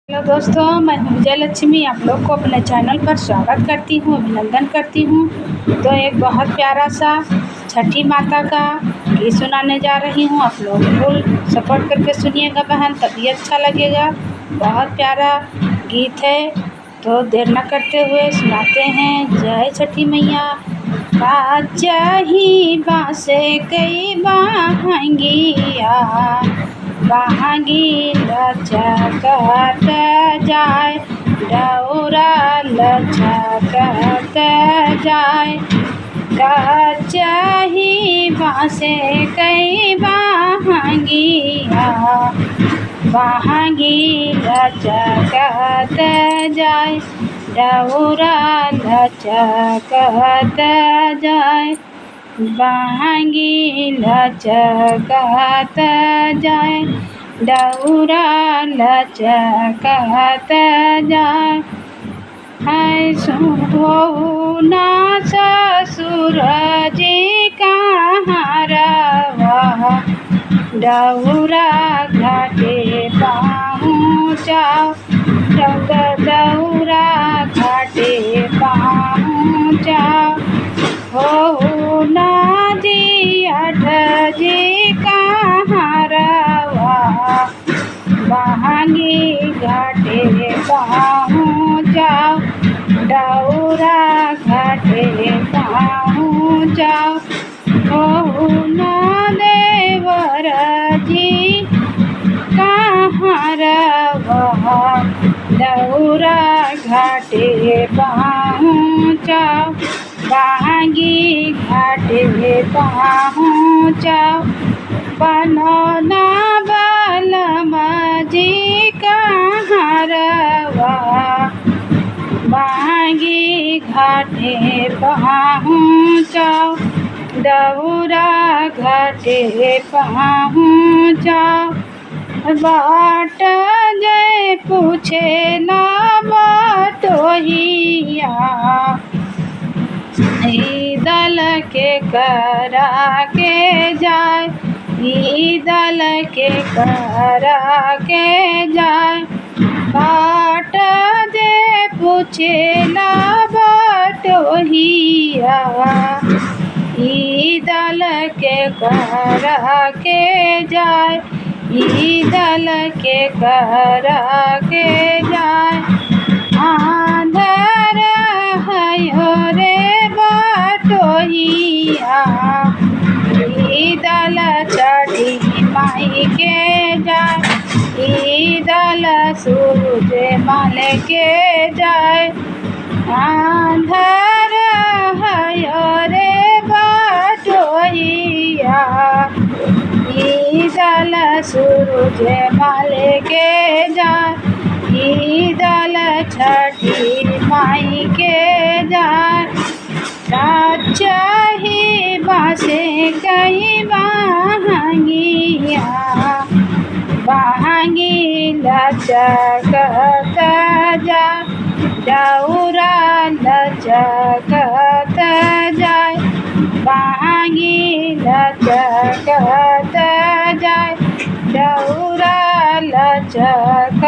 Hello दोस्तों, मैं हूँ विजय लक्ष्मी। आप लोग को अपने चैनल पर स्वागत करती हूँ, अभिनंदन करती हूँ। तो एक बहुत प्यारा सा छठी माता का गीत सुनाने जा रही हूँ। आप लोग फुल सपोर्ट करके सुनिएगा बहन, तभी अच्छा लगेगा। बहुत प्यारा गीत है, तो देर न करते हुए सुनाते हैं। जय छठी मैया। ही बासे कई बाहंगिया बहांगी लचकत जाय, डौरा लचकत जाय। कचही बासे कई बहांगिया बहांगी लचकत जाय, डौरा लचकत जाय। बहांगी लचकत जाय, डौरा लचकत जाय। सुबह ना ससुर जी कहाँ रवा, डौरा घाटे पहुँचाओ, डौरा घाटे पहुँचाओ। हो नाजी अठ जी कहाँ रवा, बहांगी घाटे पहुँचाओ, डौरा घाटे पहुँचाओ। हो ना देवर जी कहाँ रवा, डौरा घाटे पहुँचाओ, बहांगी घाटे पहुँचाओ। बनौना बलमा जी कहाँ रवा, बहांगी घाटे पहुँचाओ, डौरा घाटे पहुँचाओ। बाट जय पूछे ना बटोहिया, दल के करा के जाय, दल के करा के जाय। बाट जे पूछे ना बटोहिया, दल के करा के जाय, दल के करा के जाय। आंधर है रे बटोहिया, दल छठी माई के जाय, दल सूरज माल के जाय। आंधर है रे बटोहिया, दल सूरज माल के जाय, दल छठी माई के जाय। कचही बासे कई बहांगिया, बहांगी लचकत जाय, डौरा लचकत जाय, बहांगी लचकत जाय, डौरा लचकत